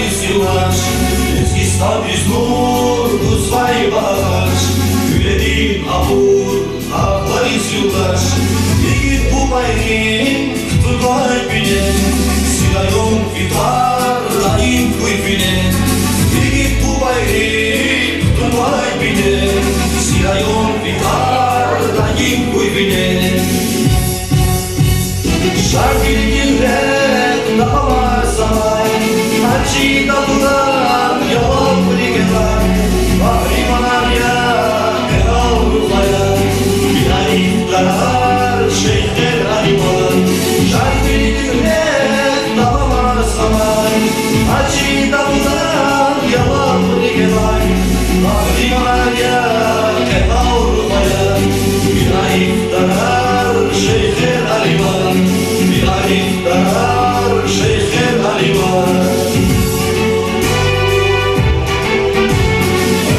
yıllar Eskistan biz nur uzay bağlar Güledin ahur ağlarız yıllar Yigit bu bayrin kıtırlar bile Silayon fitar ayın kuyfine Yigit bu bayrin kıtırlar bile Silayon fitar ayın kuyfine Şarkilgirler dağlar zaman Hacı dağlar yalan brigeler Bahri manarya Kral ruhaya Bir ayıplar şeyhler ayımalar Şarkilgirler dağlar zaman Hacı dağlar yalan brigeler Bahri manarya Kral ruhaya Bir ayıplar şeyhler ayımalar Bir ayıplar şeyhler ayımalar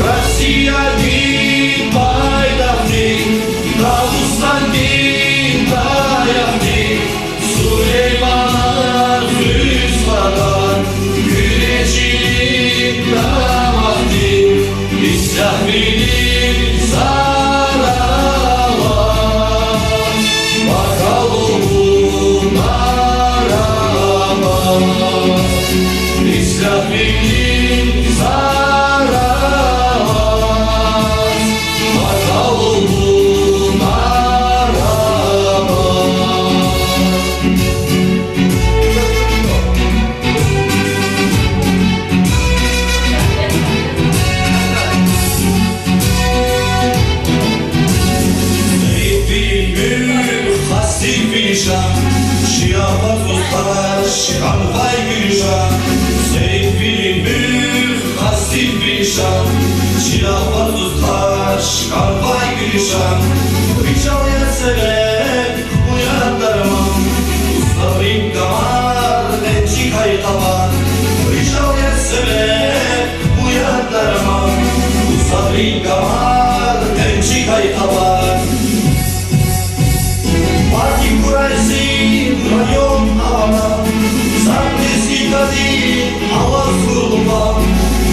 Россия din paydahtı, Dağıstan din dayahtı, Süleyman'a rüzgarlar, Güneşin damahtı, İslah bilir zaralar, Bakalım arama, İslah bilir zaralar, Şiafat ustaş, kanvay gülşan Seyfili mülk, hasif bilşan Şiafat ustaş, kanvay gülşan Rical yetselek, uyandarman Ustavrim kamar, necik haytaman Rical yetselek, uyandarman Ustavrim kamar, necik haytaman Parti kuraysin rayon havana Sarneski kadin avaz kurulma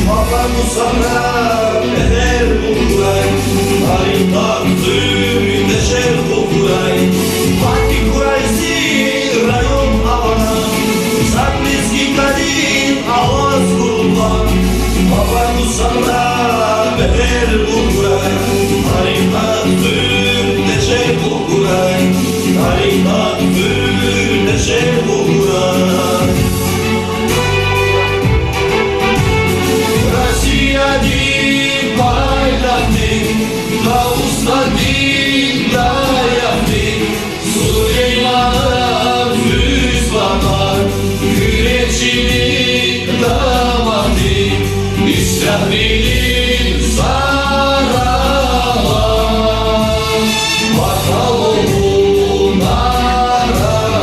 Bakar musamra eder bulguray Tarihtan tüm deşer bulguray Parti kuraysin rayon havana Sarneski kadin avaz kurulma Bakar musamra eder bulguray Tarihtan tüm deşer bulguray Tarihtan tüm deşer bulguray Россия din paydahtı, Dağıstan din dayahtı, Süleyman'a rüzgarlar, Güneşin damahtı, İslah bilir zaralar, Bakalım arama,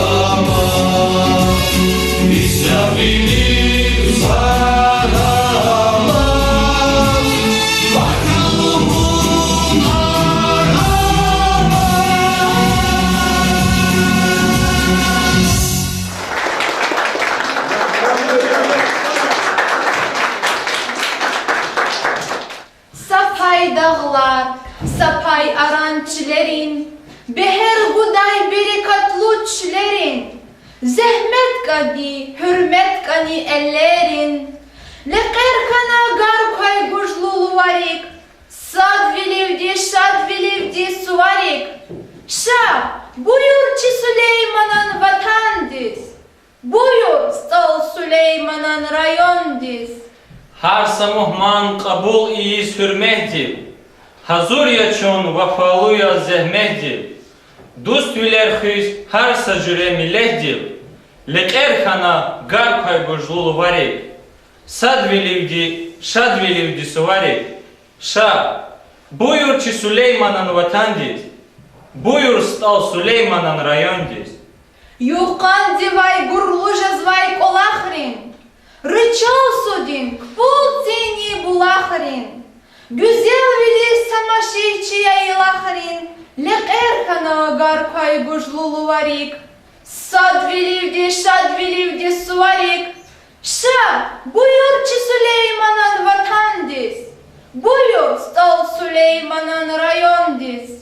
İslah bilir zaralar, Bakalım arama. Sapay dağlar, sapay arançilerin, Beher guday berikatlu çilerin, Zehmet gadi, hürmet gani ellerin, Leker kana gar koy gujlulu varik, Sad vilivdi suvarik, Şah, buyur çi Süleyman'ın vatandiz, Buyur stal Süleyman'ın rayondiz. Her samuhman kabul iyiz hürmehdi, Hazur yaçon vafaluya zehmehdi, Dust viler hüz her sacüre milehdi, Leker kana gar koy gujlulu varik, Sad vilivdi, şad vilivdi suvarik, Şah, buyur çi Süleyman'ın vatandiz, Buyur stal Süleyman'ın rayondiz. Юқан дивай гурлужа звай колахрин, Рычал судин, кпул цени булахрин, Güzel vilir самашивчия илахрин, Лекер хана агар кай гужлулу варик, Сад виливди, шад виливди суарик, Ша, buyur ki Süleyman'ın vatandiz. Buyur stol Süleyman'ın rayondiz.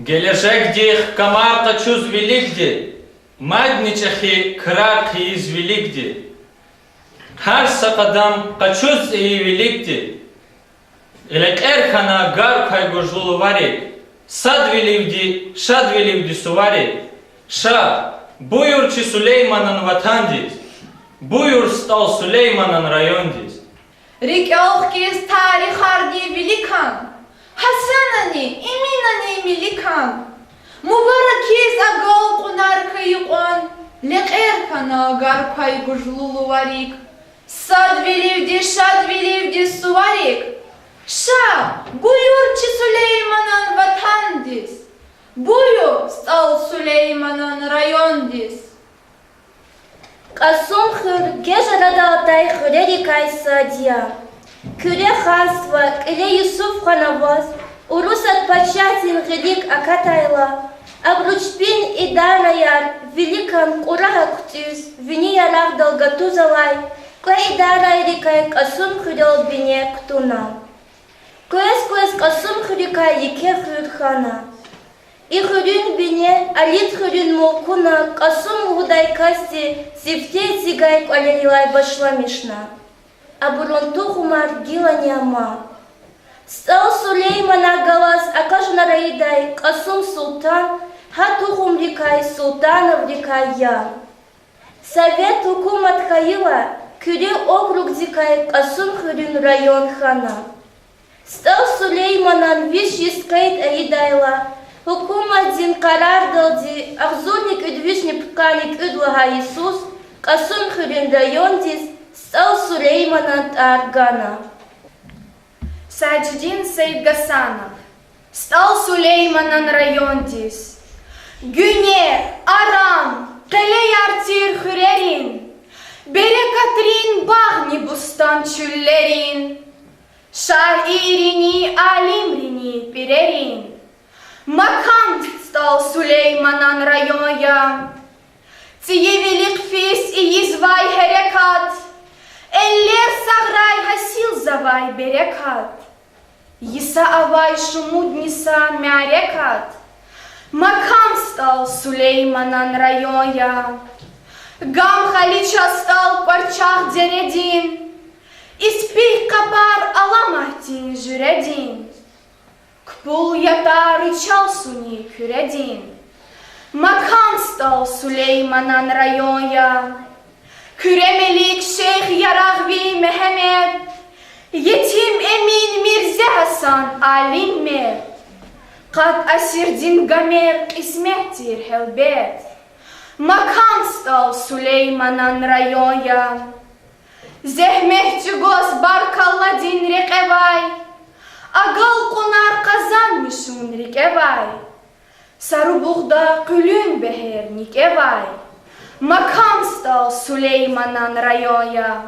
Gelecekdих камарка чуз великди, мадничахи крак из великди. Har sakadam kaçuz iyi великди. Elek erkana gar kaygojlulu vari. Sad velivdi, şad velivdi suvari. Şa, buyur ki Süleyman'ın vatandiz. Buyur stol Süleyman'ın rayondiz. Рикелхкис тарихарди великан. Хасанани, иминани великан. Мубаракиз агал кунарка юкон. Лекеркана гар пайгужлулу варик. Сад веливди, шад веливди суварик. Ша, buyur ki Süleyman'ın vatandiz. Buyur stol Süleyman'ın rayondiz. Kasumhır gejrada atay hüreri kaysadya. Küre hasva ile Yusuf Hanavaz. Урусат пачатин гелик акатайла. Абручпин и дараяр великан курага ктюс. Вини ярах долготузалай. Кой дарай рикай Kasumhырел бине ктуна. Куэс Kasumhырикай еке хырхана. И хырын бине алит хырын молкуна Kasum гудай касти сифте зигай квалерилай башламишна. Абурунту хумар гила няма. Стал Сулеймана галас акажна раидай Kasum султан хатухум рикай султанов рикай я. Совет хукумат хаила кюре округ зикай Kasumhырын район хана. Стал Сулейманан виш искайт аидайла. Hukuma din karar daldi, ahzurnik üdvişni pkanik üdlaha Isus, Kasumhırın rayondiz, stał Süleyman'ın targana. Саджидин Сейд Гасанов. Стал Сулейман'ın rayondiz. Güne, Aram, Teleyartir Hürerin, Berekatrin Bağni Bustan Çüllerin, Şairini Alimrini Pirerin. Makam stал Süleyman'ın rayonya. Ціє велик фіс і їзвай херекат. Еллер саграй хасил завай берекат. Їса авай шумудниса мярекат. Макам стал Süleyman'ın rayonya. Гам халича стал парчах дередин. Испих капар аламахтин жюредин. Кпул ята рычал суни küredin. Makam stал Süleyman'ın rayonya. Küremelik Şeyh Yaragvi Mehmet. Yetim Emin Mirze Hasan Alim me. Kad asirdin gamer ismettir helbet. Makam stал Süleyman'ın rayonya. Zehmehçi goz barkalladin rekevay. Агал кунар казан мишун рикевай. Сарубухда кулюн бехер никевай. Макам стал Süleyman'ın районя.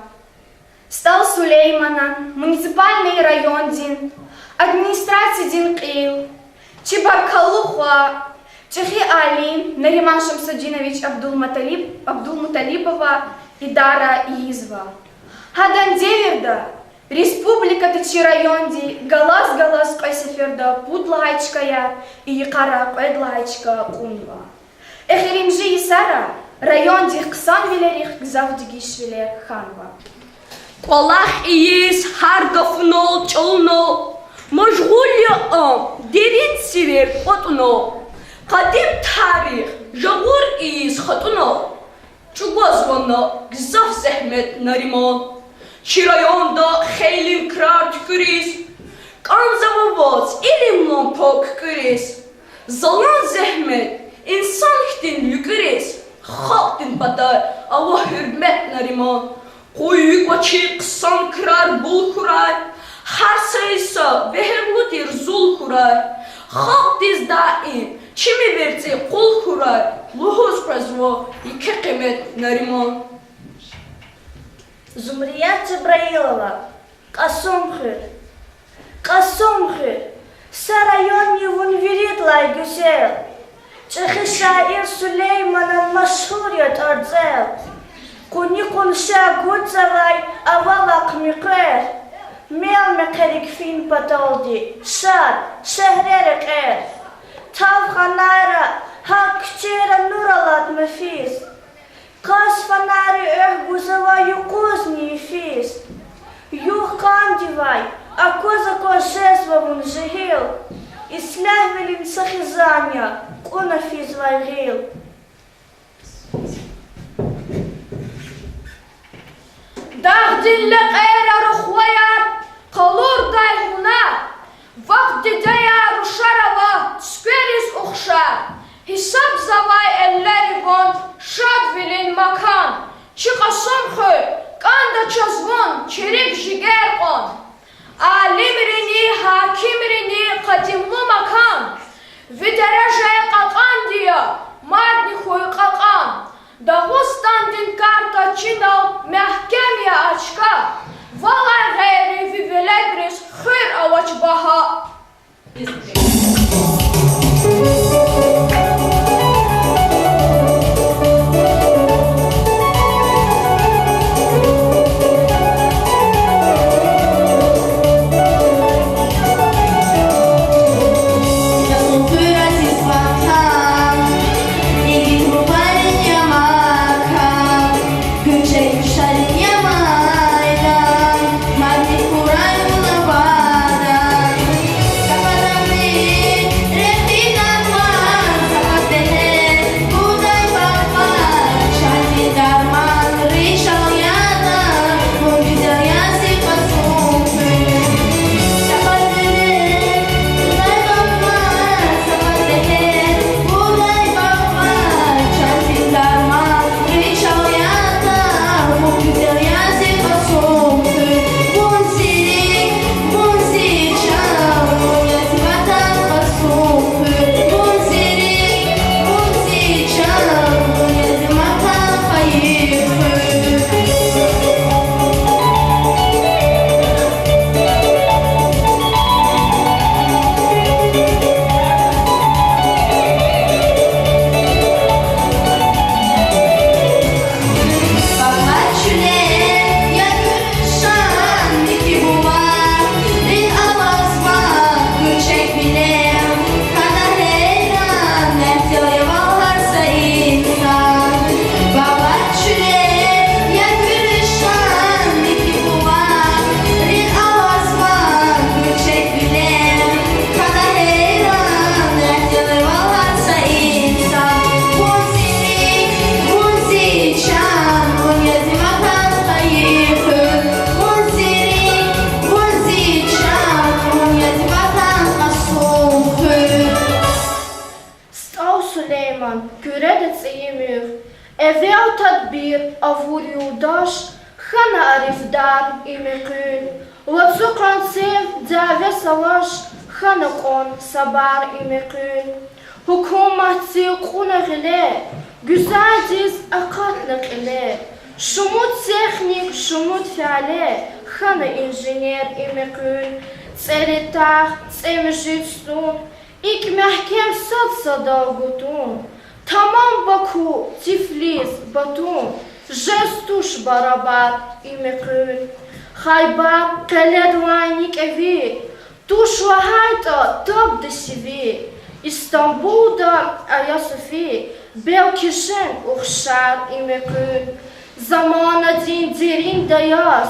Стал Süleyman'ın муниципальный райондин, администрациядин кил, Чебаркалухва, Чехи Алим, Нариман Шамсудинович Абдулмуталипова и Дара Изва. Хадан Деверда, Республика Тычи районди галас кайсеферда пудлагайчкая и кара кайдлагайчка кунва. Эхеримжи Исара районди ксан велерих гзавдигишвеле ханва. Колах иис харгафно чолно мажгулия дерин сивер хотно кадим тарих жагур иис хотно чугозвоно гзав зехмет наримон. Чирайонда хейлим крарт курис, канзававоц илимлон пок курис, залан зехмет, insan хтин люкурис, халтин батар, ава hürmet narimon, koyuk açı kısan kırar bul kurar, her sayısa behemludir zul kurar, halk diz daim, çimi verti kul kurar, luhuz prazvo, iki kıymet narimon. Зумрия Джабраилова, Kasumhır. Kasumhır, Sarayonni vunvirit lay güzel. Çehi şair Süleyman'ın maşhur yat arzel. Куни кунша гуцавай, авалак микер. Мел мекерик фин патолди, шад, шехререк Тав ханайра, хак кчера нуралат мефис. Кас фанари гузава юкузни фис. Юх кандивай, а коза кошесва вун жигил. Ислахвелин сахизания, куна физ вайгил. Дагдилле эра рухваяр, қалур дайхуна, вақт дедая рушарава, сперис ухшар. Хисап завай эллери вон, шад вилин макан, чиқасон хы, канда чазвон, чирик жигер он. Алимрини, хакимрини, қадимлу макан, видаражай қақан дия, мадни хуй қақан. Дагустандин карта чинал мягкемия очка, валай гайри вивелегрис хыр авачбаха. Evel tadbir avur yurdaş, xana arifdar imekün. Latsu konsev dave salaş, xana kon sabar imekün. Hukumatsi kuna gile, güzeldiz akatlık ile. Şumut teknik, şumut fiale, xana inженер imekün. Tseritah, tsemjitstun, ik mehkem satsada gutun. Tamam Baku, Tiflis, Batum, Jestuş barabar imekün. Haybar, Kaledvanik evi, Tuşla hayta tab desivi. İstanbul'da Ayasofya, Belkişen uhşar imekün. Zamana din derin dayaz,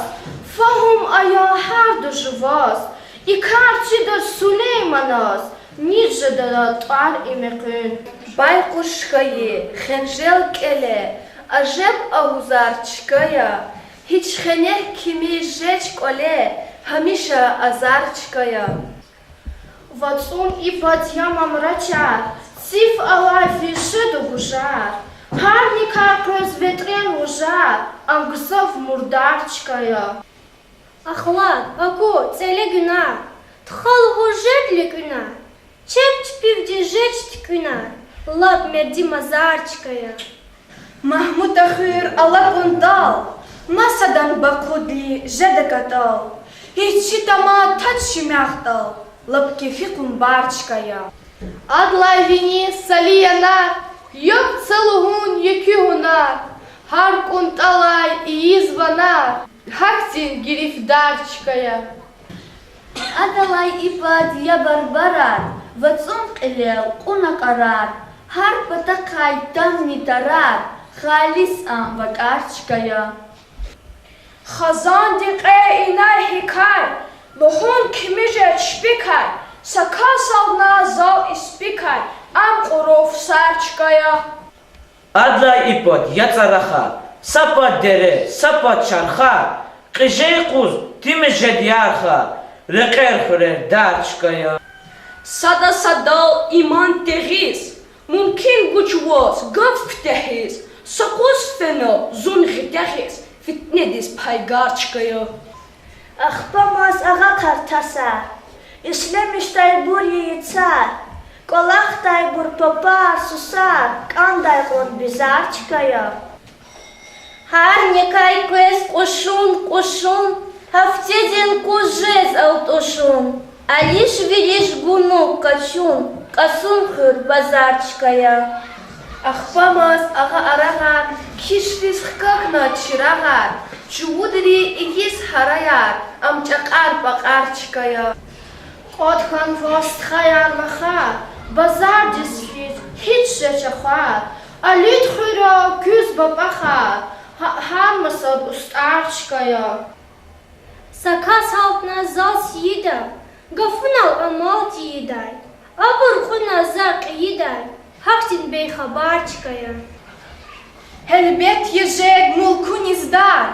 Fahum aya her dujvaz. İkarçı da Süleymanaz, Nice da tar imekün. Байқұшқайы, хенжел келе, ажеп аузарчкая, хичхене кими жеч коле, хамиша азарчкая. Вацун и подъяма мрачар, циф алафи шеду гужар. Харника прозветрен ужар, ангсов мурдарчкая. Ахлад, Баку, целе гүна, тхал гужет ли гүна, чепч пивди жечт гүна. Лап мерди мазарчкая. Махмуд ахир алапундал, масадан бакудли жедекатал. Ичитама тачи мяхтал, лапки фикун барчкая. Адлай вини салияна, ёб целугун які гунар. Har kuntalay iyiz bana, haktin girifdarçkaya. Adalay ipad ya barbarar, vacun qilel quna qarar, har patakay tamni tarar, xalis am vakarçkaya. Xazan diqe inay hikay, luhun kimije çpikay, sakasal zal ispikay, am quruf sarçkaya. Adlay ipot yatsaraxa, sapat dere, sapat çarxa, qijey quz time jediyarxa, reqer xurer darçkaya. Sada sadal iman teris, mumkin guçvos gavk tehis, sakos feno zun gitehis, fitnedis paygarçkaya. Axpamaz ağa kartasa, İslemiştay bur yiğitsar, Kolaqtay bur papar susar, Kanday qon bizarçkaya. Har nekay quez qo'shun, haftedin kuzhez autoshun. Alish vilish gunu qasun xur bazarchkaya. Axpamaz ağa aragar, kişvis xkakna çiragar, Çuudri ikiz harayar, amçaqar baqarçkaya. Qodxan vostxayar maxa, bazar disfiz, hiç şeçaxar, Alit xura küz babaxa, har masad ustarçkaya. Sakas haltna zas yida, gafunal amalt yiday. Abur khuna zaq yiday, haktin bey xabarchkaya. Helbet yejeg mulkun izdar,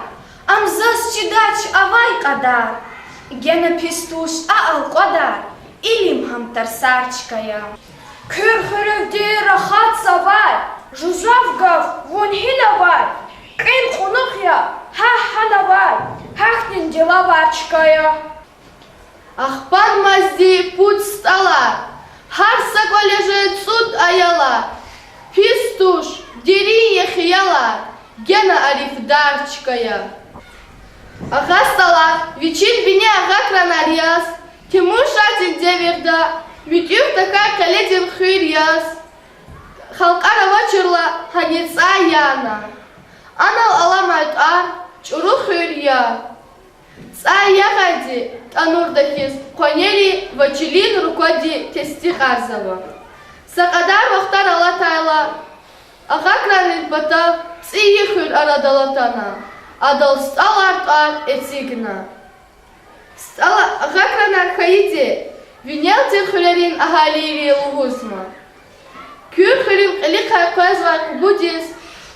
Amzas çidaç avay qadar, Gene pistuş aal qadar, İlim ham tarsarçkaya. Kür xürüvdi rahat savay, Juzav gav vun hilavay, Qin xunuqya ha halavay, Haktin dilavarçkaya. Ахпан мазди путь стала, Хар саколеже цуд аяла, Пистуш дери ехияла, Гена арифдарчкая. Ага стала, Вичин бине ага кранарияс, Тимур шатик деверда, Митюк такая каледин хырияс. Халкара вачырла, Ханица яна. Анал аламайт ар, Чуру хырия. Цаягади, Танурдахис, Конели, Вачилин, Рукоди, Тести Харзава. Сакадар вахтар алатайла, Агакранин бата, Циехыр арадалатана, Адал стал ар этигна. Стала Агакранар хаиди, Винел тирхулерин агалири лугузма. Кюр хырим элика квазвак будис,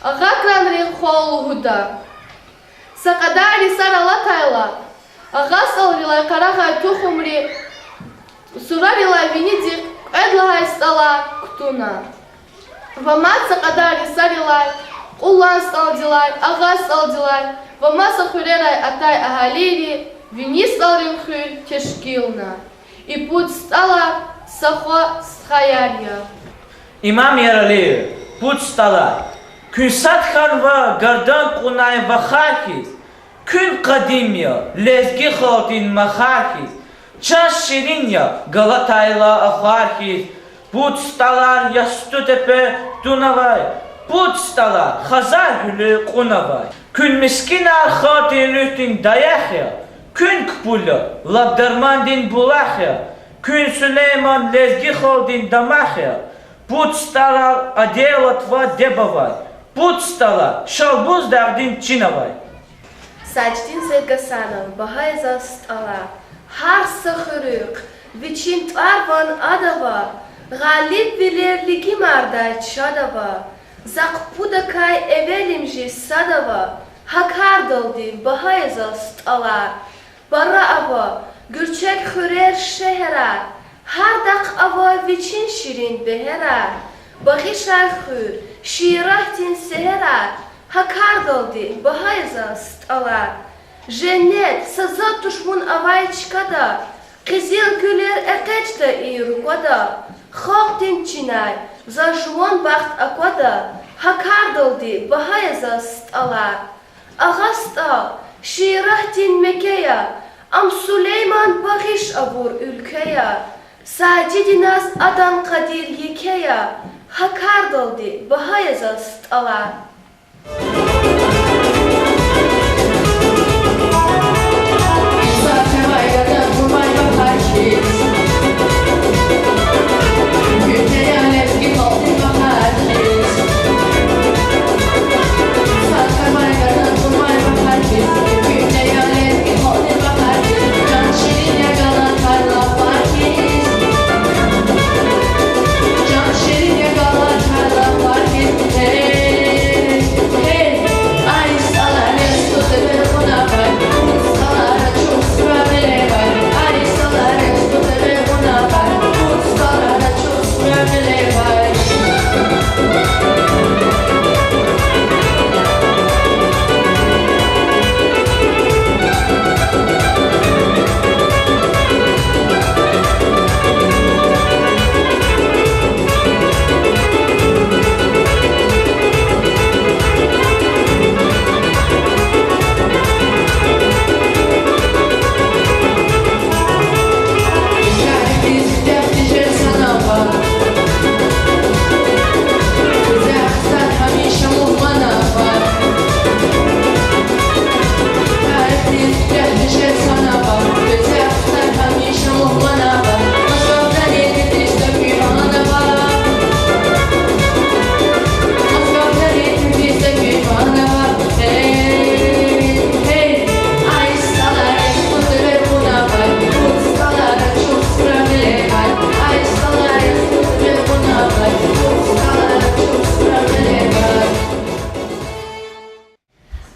Агакранрин холугуда. Сакадари саралатайла, Агасал вилай карагай тухумри, Сурарилай винидик, Эдлагай стала ктуна. Вамат сакадари сарилай, Улан стал дилай, Ага стал дилай, Вамаса хурерай атай агалири, Вини стал ринхюль тешкилна. И путь стала сахо схаярья. İmam yarali, put stala, Künsat xanva gardan qunay vakharkiz, Kün qadimya, lezgi xaltin makharkiz, Çaş şirinya, Galatayla akharkiz, Put stalar yastu tepe tunavay, Put stalar xazar hülü qunavay, Kün miskinar xatin rühtin dayahya, Kün kpula, labdarmandin bulahya, Kün Süleyman lezgi xaltin damahya, Put stalar adelatva debavay, Put stala, şalbuz derdin çinavay. Saçtin Selgasanov, Bahayza stala, Har sakhırık, Viçin tvarvan adava, Galip vilerligi marday çadava, Zakpudakay evelimji sadava, Hakardaldi, Bahayza stala, Bara ava, Gürçek hürer şeherar, Hardak ava viçin şirin beherar, Bahişar hür, Şirahtin seherar, Hakardaldi, Bahayza stalar. Cennet, saza tuşmun avayçkada, Kızıl güler ekeçta iyrukada, Halktin çinay, Zajvon baht akvada, Hakardaldi, Bahayza stalar. Ağa stal, Şirahtin mekeya, Am Süleyman bahiş avur ülkeya, Sacidinaz adan kadir yikeya, Hakardaldi, Bahayza stalar.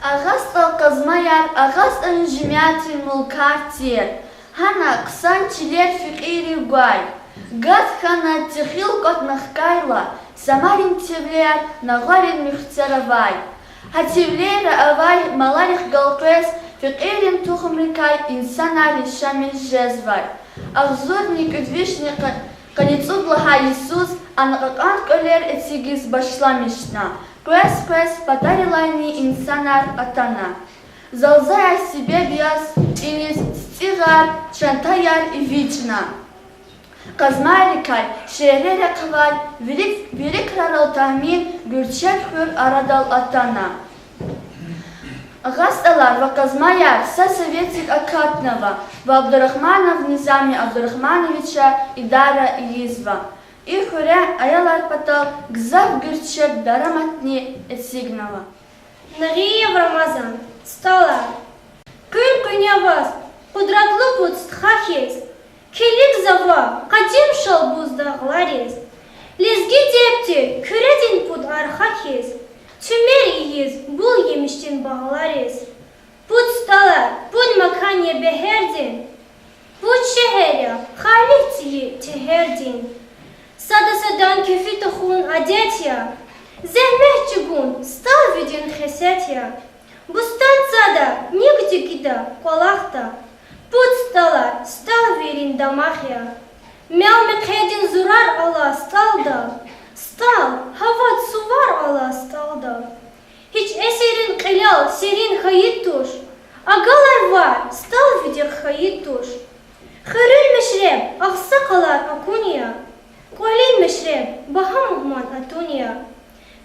Ağastal kazmayar, ağas önjümyatin mulkartiyer. Hana kısan çiler fikiri guay. Gaz hana tixil kot nahkayla. Samarin tevler nagarin mühtseravay. Hatevler avay malarih galkes fikirin tuhumrikay insanari şamil jezvay. Ağzurnik üdvişnik kanitsudlaha Иисус, анакакан колер этсигиз башламишна. Квес подарилайни инсанар атана. Залзая себе бияс инис стигар, чантаяр и вична. Казмарикай, шерere кавай, велик раралтамин, гүрчек хür арадал атана. Гасталар ва Казмаяр са советик Акатнова, ва Абдурахманов Низами Абдурахмановича Идара Изва. И хуре аялар патал гзав гүрчек дараматни этсигнова. Нагиев Рамазан, стала. Кын кынявас, кудратлы путстхахес. Келик зава, кадим шал буздағларес. Лезги депте, күредин пуд архахес. Tümer iyiz, bul yemiştin bağlarız. Put stalar, put makanya beherdin. Put şehirya, haliftiyi teherdin. Sadan kefi tohun adetya. Zehmeh çugun, stal vidin hesetya. Bustan sada, nigdi gida, kolakta. Put stalar, stal verin damahya. Mevmek hedin zurar Allah stalda. Stal, havat suvar ala stalda. Hiç eserin qilal, serin hayit tuş. Agalar var, stal vidir hayit tuş. Xırıl meşreb, ağsakalar akunya. Kualin meşreb, bahamugman atunya.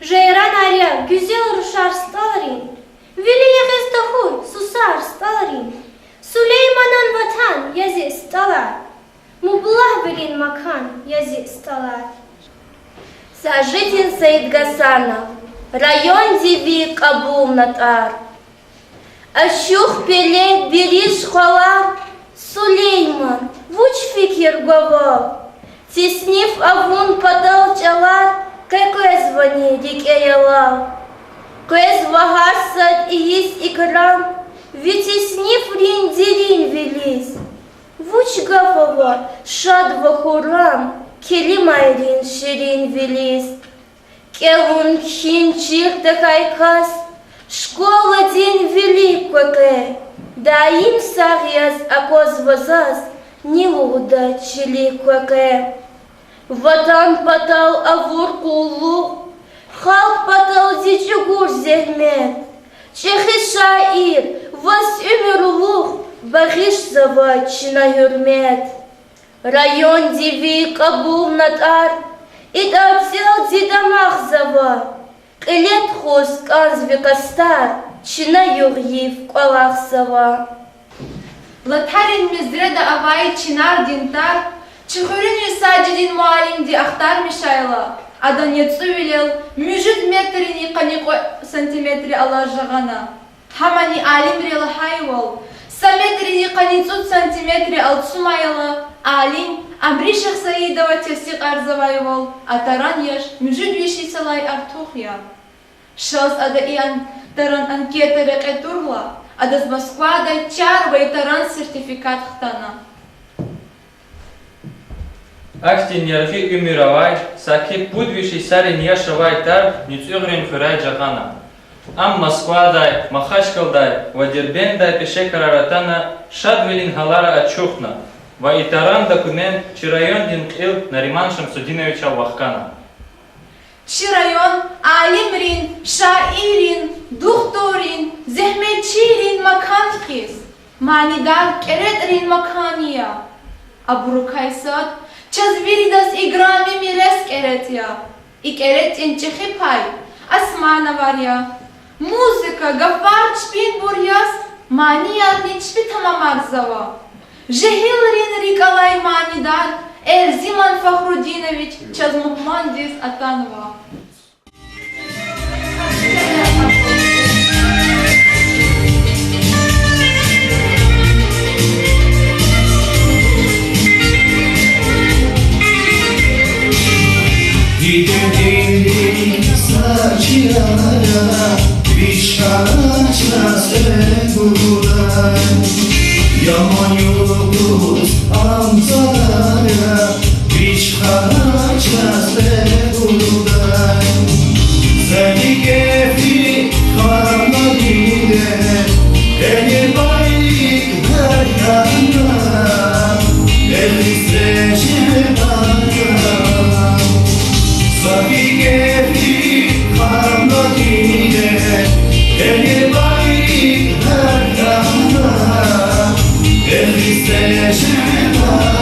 Jayran arya, güzel ruşar stalrin. Vili yeğiz tahuy, susar stalrin. Süleymanan vatan, yazi stalar. Mublah bilin makan, yazi stalar. Сажитин Саид Гасанов, район Диви Кабул Натар. Ащух пеле бериш халар, Сулейман, вуч фикир гавал. Теснив авун подал чалар, какое звони дикеялал. Квез вагарсад и есть икрам, витеснив рин велис. Вуч гавава, шад вахурам, Келимайрин ширин велис. Келун хинчих такайкас, школа день великое. Да им сарьяс акоз вазаз, не луда чиликое. Ватан патал авур кулух, халк патал дичугур зельмет. Чехи шаир, вас умерлух, багиш завачина юрмет. Район Диви Кабул Натар, и дабзел дидамах зава. Келет хос канзвекастар, чина юрьев квалах сава. Латарин мизреда авай чинар динтар, чихурин рисаджидин муалим ди ахтар мишайла. Адан яцувилел, мюжит метрини канико сантиметри алажагана. Хамани алим рела хайвал. Саметрини каницут сантиметри алцумайла. Алим Амришах Саидова тесик арзавайвал, а таран еш мюжит виши салай артухья. Шаз ада иан таран анкета рекетурла, ада с Москва дай чар вай таран сертификат хтана. Актин ярфи умиравай, саки пудвиши сари ньяшавай тар, ницюгрин хурай джагана. Ам Москва дай, Махачкал дай, Вадербен дай пеше караратана, шадвилин халара ачухна. Ва итаран документ Чирайон Динкил Нариман Шамсудиновича Вахкана. Чирайон Алимрин, Шаирин, Духторин, Зехмечирин Маканхис, Манидар Керетрин Макания. Абрукайсад, Чазвиридас играми мирес керетя, и керет инчихипай, Асмана варя. Музыка, Гафар Чпин Бурьяс, Мания Ничпитама Марзава. Жехилрин Риколай Манидар, Эрзиман Фахрудинович Чазмухмандис Атанова. Gidelim saçlara, Vişka açmaz buğday Yaman yolumuz amcalara Hiç açmaz buğday Seni kefi kalmadine Eli baylik her yana Eli streşe bana Seni kefi kalmadine Eli baylik her yana Eli streşe bana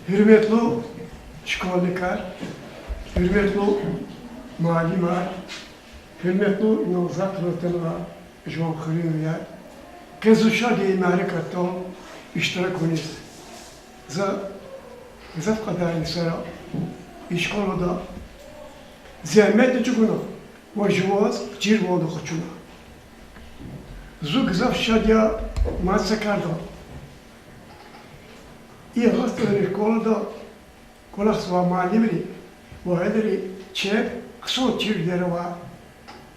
Hürmetli şkolniklar, hürmetli muallimler, hürmetli Nevzat Rotanova, Joan Khriya, kızışa imare kato iştirak kuniz. Za kadar insara işkolda zahmet çukuna, vajvaz cirvodu khuçuna. Zug zaf şadya matsakardo. İyi hastane şkolda kolaksa muallimleri, bu hederi çek kısa çiftleri var.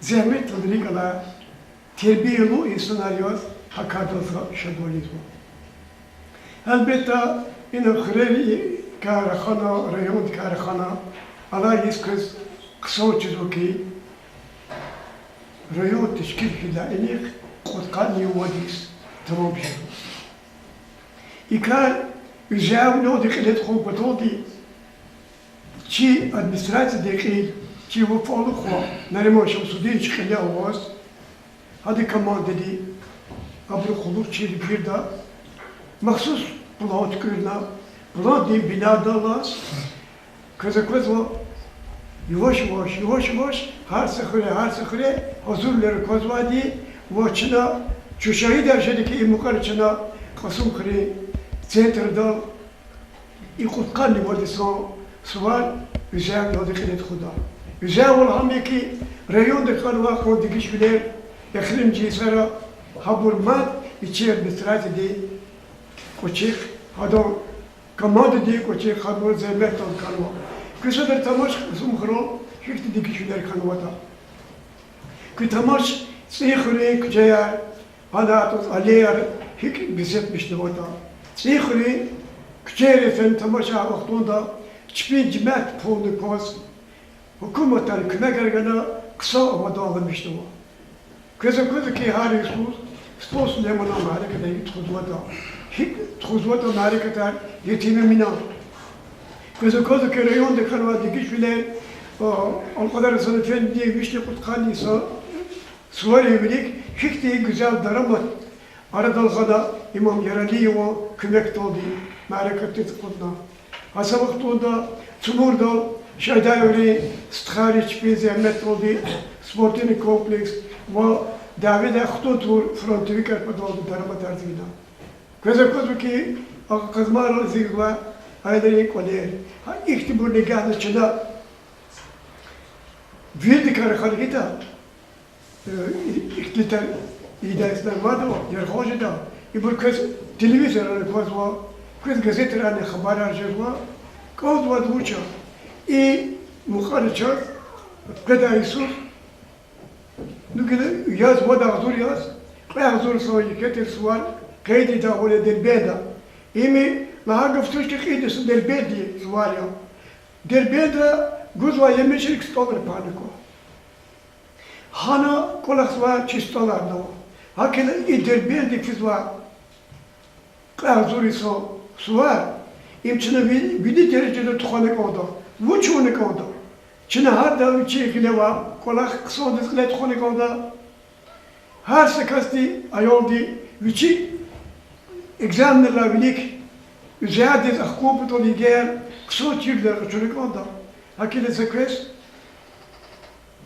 Zahmet tadrikala terbiyeli insanlar hakikaten şadolizm. Elbette yine khrevi karakhana, rayon karakhana, Allah yeskız kısa çizoki rayon teşkil fila enik qadqani wadis tamam şey. İkar ücavno diklet kompetoti çi administrasyon dekil çi vefolu xo neremo şamsudin çıkıya oğuz hadi kaman dedi abru khuluk çi bir da مخصوص پلات کردن پلات دی بنا دالاس کزا yavaş yavaş her sefere hazırları kozvadi ve çına çuşayı derşedeki imukar çına kasım kri centerda ikutkan nivadisan suvar üzerine dikkat khuda üzerine hamiki rayon dekan ve kodikiş bilir yakrim cisara haburmat içer bistrati koçik hado kamad di koçik habur zemet kanwa كسر تماش زوم خرو شفت ديك شو دار كان وطا كتماش سيخري كجايا هذا توس عليار هيك بيزت مش نوطا سيخري كجيري فين تماشا وقتون دا تشبي جماعت بون كوز حكومة تاني كنا كرجنا كسا وضع مش نوا كذا كي هاري سوس لمنا مارك ده يتخذ هيك تخذ وطا مارك تار يتيم منا كذا كريون دكانوا ديكش فيلين القدر سنتين دي ويشتي قد خالصة سواري بريك شكتي güzel درامات أراد الغدا إمام يرالي وكمك تودي معركة تتقدنا هذا وقت ودا تمور دا شايدا يوري استخاري تشبيزي عملت تودي سبورتيني كومبلكس و داوود أخطو تور فرونتوي كاربادول درامات أرزينا كذا كي أقزمار زيغوا هذا يقولين يكتبوا نجاح الشنا فيدي كار خارجيتا يكتب إذا إسلام ما دوا يرخوش دا يقول كذا تلفزيون أنا كذا كذا جزيرة أنا خبر أرجوا كذا ودوشة مخارجات كذا يسوع نقول ياز ودا غزور ياز لا غزور سوي كتير سوال كيدي دا ولا دلبيدا ما قفتوش كيدس دلبيدي زواريا دلبيدا جزوا يمشيك ستولر بانكو هانا كل سوا تشتولر نو هكذا دلبيدي في زوا كازوري سوار يمكن بيدي درجة تخونك أودا وشونك أودا شنا هذا وشي كلوا كل خصون دخلت تخونك أودا هر سكستي أيودي وشي examen la bilik زيادة أخوة بتوليجير كسوت يبدأ كشريك أندا هكذا سكويس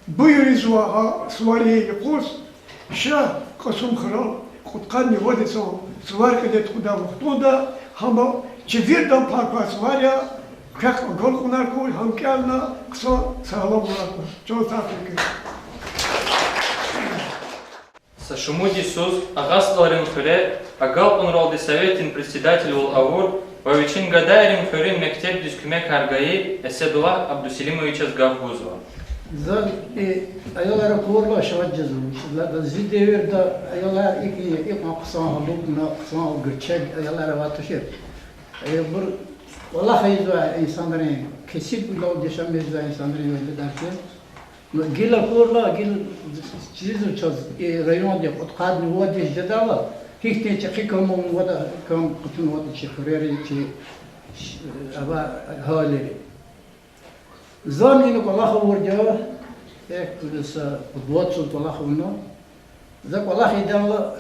بيوري زواها سواري يقوس شا قسم خرال خد قاني ودي سوار كده تقدا وقتودا هما تشفير دم باركوا سواريا كاك أقول كناركول هم كالنا كسو سلام عليكم جو تافيك Сашумуди Сус, Агасларин Фюре, Агал Унролди Советин председатель Аур, Вовичин Гадайрин Фюрин Мектеп Дискюме Каргаи, Эседула Абдусилимовича Сгавгузова. Zan ayollara korla şarjızım. La zidevir da ayollar ilk aksan halukna aksan göçek ayollara vatışır. Bu vallahi izva insanların kesit bir yol yaşamızda insanların öyle derken. Gila korla gil çizim çöz rayonda otkadni vadi jadala. Hiç çeki kamon vada kam kutun vada çekureri çi ava haleri. Zan ino Allah vurja, ek kudüsü budvatsız Allah onu. Zak Allah idamla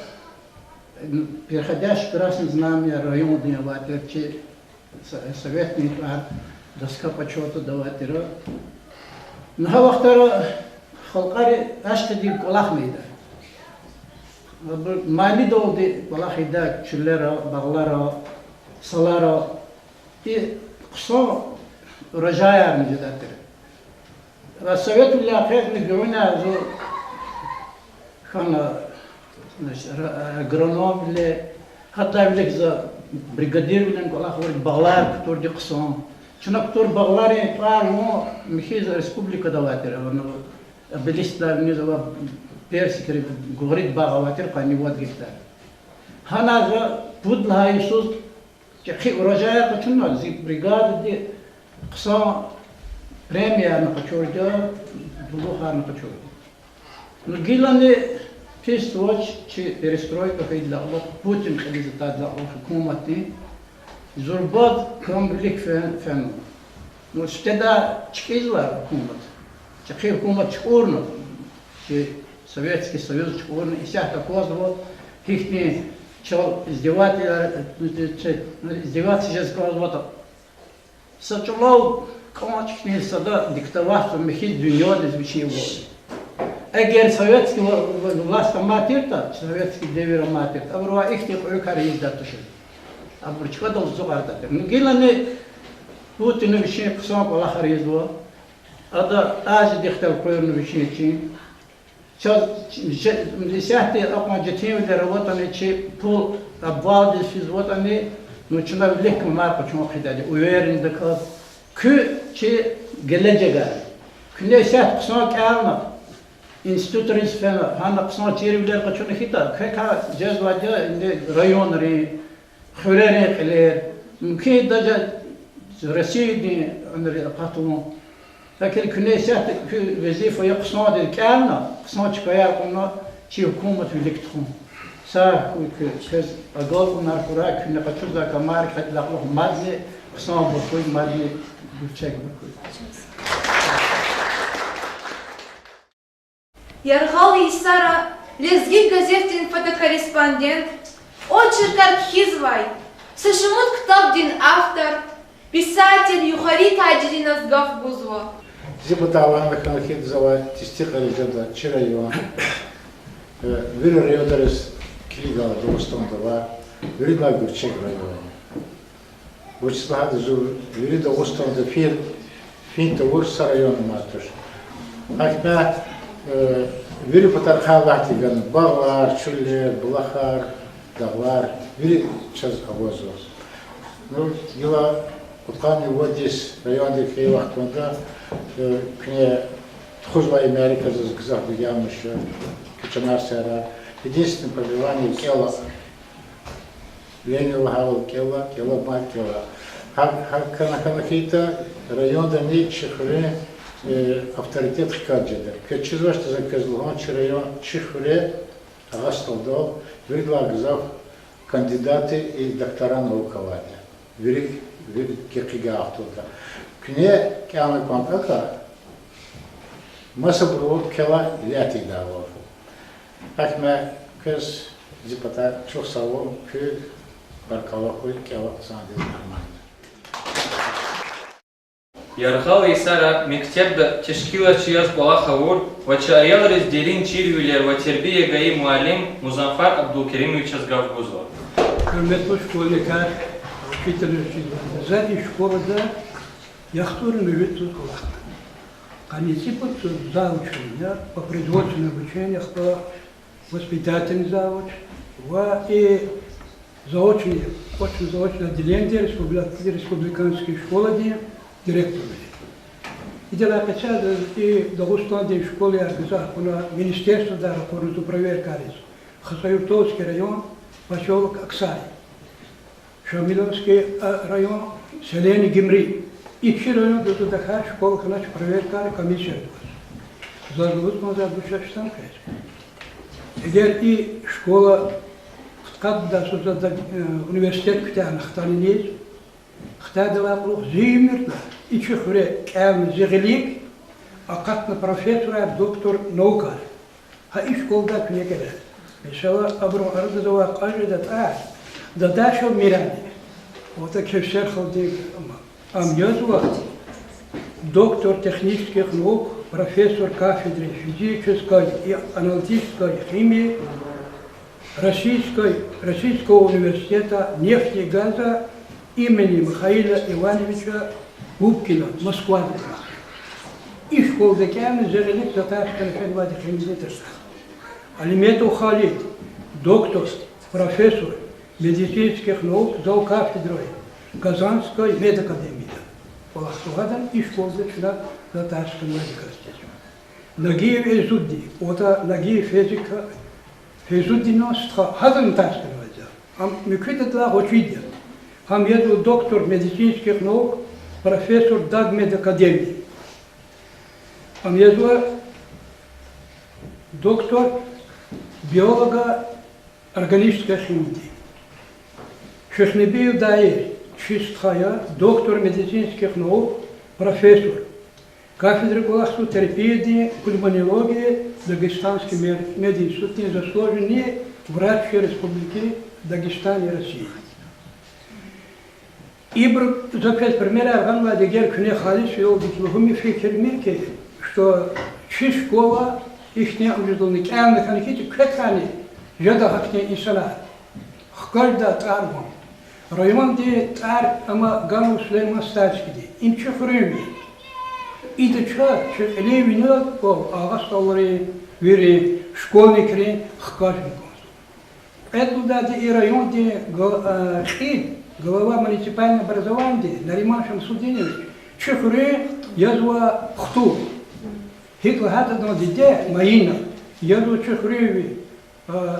переходящий красный знамя районные ватерчи советник доска почета даватера. На вахтара халқари аштади колах мейда. Мали долди колах ида чулера, баглара, салара и кусо урожая миждатер. Совет уляхет мигуна зо хана агроном ле hatta bile za brigadir bilen kolah var bağlar kutur di qson. Çuna kutur bağlar yapar mo mihiz respublika davater onu bilistler ne zaman persikri gorit bağavater qani vad gitler. Hana za budla yusuz ki urajaya qçunna zi brigad di qson premier na qçurda duluhar na qçurda. Nugilani Фестиваль чи перестройка хейдла Allah Putin хейдла тадла хукумати зурбат комплик фен. Ну стеда чкизла хукумат. Чхи хукумат чурно. Чи Советский Союз чурно и вся такого хихни чал издеваться сейчас вот сачулов кончикни сада диктоваться мехид дунья звучит вот. Эгер советский власть матирта, советский девер матирт, а вроа их не покорить датуши. А бурчка дал зугарда. Гилане вот ино вещи ксам Аллах харизва. Ада аз дихтал проерно вещи. Сейчас десятые акмаджетим для работы они че пол обвалды физвот они но чина легко марка чмо хидали. Уверен дакал к че геледжега. Кнесят ксам кална. Институт рисфена хана ксам черевлер качуна хита. Кека жезваджа район ри خلاني خلال ممكن دجا رصيدي أنا قاتلون لكن كنيسات وظيفة يقصناد الكامنة قصناد شكايا قلنا شي حكومة في الكترون سا كز أقول قلنا كراك كنا قتلنا كمارك حتى لقلق مادني قصناد بكوي مادني بتشك بكوي Яргал Исара, лезгит газетин фотокорреспондент, очерк Архизвай, Сашимут Ктабдин автор, писатель Юхари Таджидин Азгав Бузво. Зипатава Механахид зала тистика лежада чирайва. Вир райодарес килигала достандава, виридна гурчек райва. Вучислахад зу вирида останда фин тавур сарайон матуш. Акна вири патарха вахтиган баглар, чуллер, блахар, даглар, вири час авозос. Ну, ила Уткани вот здесь район Дикеевах Тунда, кне Хузва Америка за Гзаху Ямыша, Кичанар Сера. Единственное пробивание Кела. Ленин Лагал Кела, Кела Мак Кела. Хаканахита район Дани Чихуре авторитет Хкаджеда. Качизва, что за Козлуган район Чихуре Агасталдол, Вирдла Гзав кандидаты и доктора наукования. Вирик кекига автода. Кне кяна контака масабру кела ляти давор. Акме кез зипата чухсаво кы баркалахуй кела санди нормально. Яргал Исара мектепда тешкила чияз балахаур, вача аял разделин чирвилер ватербия гаи муалим Музамфар Абдулкеримович Азгавгузов. Hürmetli şkolnikar, учительницы, сзади школа, да, я хтор мивит тут классно. Конец заучения, по производственным обучениях, по воспитательным зауч, и заочные, очень заочное отделение республиканской школы, директор. И дела качают, и Дагустанской школы, министерство, да, которое проверкались, Хасаюртовский район, поселок Аксай, Шамиловский район, селение Гимри. И все районы до Дахар, школа, значит, проверкали комиссию. Зазовут мы за обучать там, конечно. И школа, когда университет, хотя на Хтанинец, хотя дала плохо, зимерно, и чехуре, кем зигалик, а как на профессора, доктор наука. А и школа так не говорит. Мишела Абрам Ардазова кажет, да дальше в Миране. Вот так все ходили. А мне звать доктор технических наук, профессор кафедры физической и аналитической химии Российского университета нефти и газа имени Михаила Ивановича Губкина, Москва. И школ декана зарелик татарская федерация химии. Алиметов Халид, доктор, профессор медицинских наук за кафедрой Казанской медакадемии. Полахтугадан и школ член татарского медикастезма. Нагиев Эзудди, ота Нагиев физика, Эзудди ностха, хазан татарского медикастезма. Ам миквитатла очвиден. Хам еду доктор медицинских наук, профессор даг медакадемии. Ам еду доктор биолога органической химии. Шехнебиев Даир, Чистхая, доктор медицинских наук, профессор. Кафедра терапии, пульмонологии, Дагестанский мединститут, заслуженный врач Республики Дагестан и России. Ибр запять примера ганва дегер кне халис вел диплохуми фикер мирке, что чи школа их не уждолны кямны каникити кретхани жада хакне исана. Хкальда таргон. Район де тар ама гану Сулейман Стачкиди. Им чухрыми. И да че элевинер по агасталары вери школьникри хкажникон. Это да и район де глава муниципального образования Нариман Шамсудинович чухры язва хту. Хитла хата до диде маина язва чухры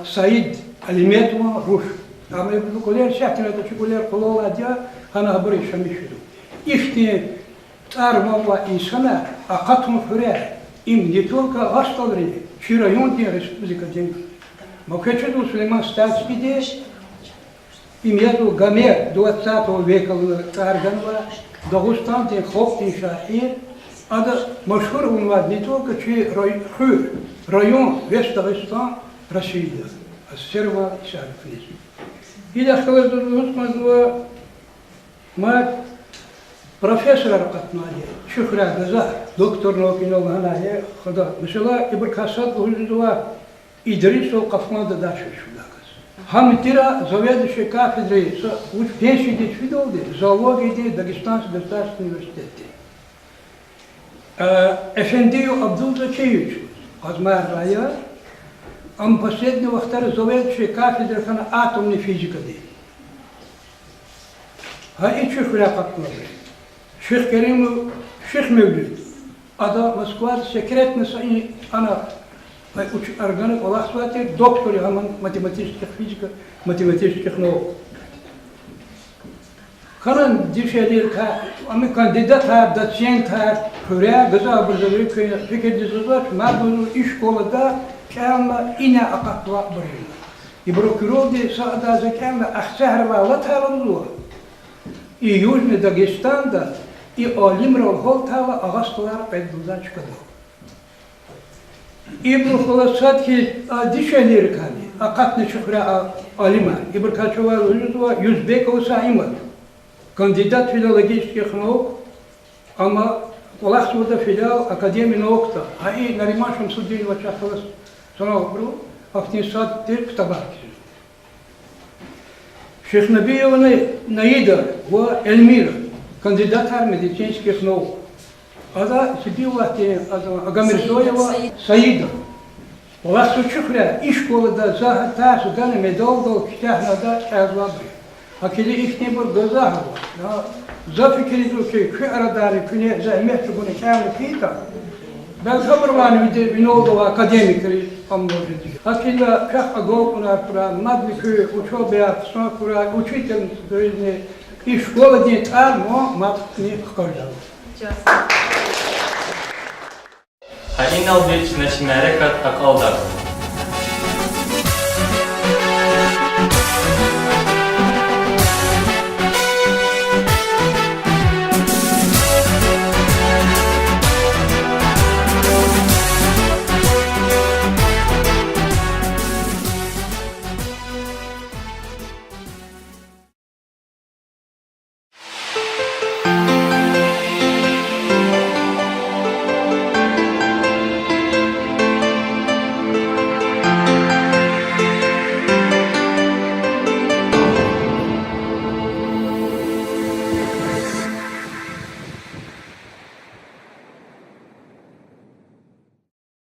Саид Алиметова руш. А мы колер шахтин это чукулер колола дя ана габри шамишду. Ихте тармала инсана акатм фуре им не только гасталри чи район де республика день. Макачеду Сулейман Стачки деш им яду гамер 20 века тарганва Дагестан де хопти шаир ада машхур унвад не только чи район Вест-Дагестан Россия. Серва шарфис. И да сказать, что мы профессор Ракатмали, Шухра Газа, доктор науки Нолганая, хода, mesela İbrikasat Uğurluğa İdrisov Kafmanda Daşır Şudakası. Хамитира заведующий кафедрой пенсии детфидолды, зоологии Дагестанского государственного университета. Эфендию Абдул Закеевичу, Азмар Рая, он последнего второго заведующий кафедрой атомной физики. А и Шухра Катмали, Шейх Керим, Шейх Мевлюд, а до Москвы секретно она органы Аллахсвати, докторы математических физиков, математических наук. Канан дишелер ами кандидат доцент хуря газа образование фикер дизузат мадуну школада кама ина акатва барина. И прокуроры сада закама ахсахрва латалуа. И Южный Дагестан да и Алимрал Холтава агастуар педузачка. Ибн Хуласатки дишелер кани акатны шухра алима. Ибн Качова Лужуа Юзбекова Саимат. Кандидат филологических наук, ама Аллахсвада филиал Академии наук, а и Нариман Шамсудинова участвовала в Санаубру, Ахтинсад Тирк Табарки. Шейх Набиева Наида в Эльмира, кандидат медицинских наук. Ада Сибила Агамирзоева Саида. Аллахсу Чухря, и школа да Захата, Судана Медол, дал Китахнада, Азлабри. Akili ihtibar gaza hava. Zafikri ki şu aradari küne zahmet bunu kâmli fîta. Ben sabırvanı vinoldu akademikri ammoğudi. Akilla kah agopuna kura madli kü uço beyat son kura uçitem döyne i şkola diye tarmo matni kırdalı. Hainal bir начинает как акалдар.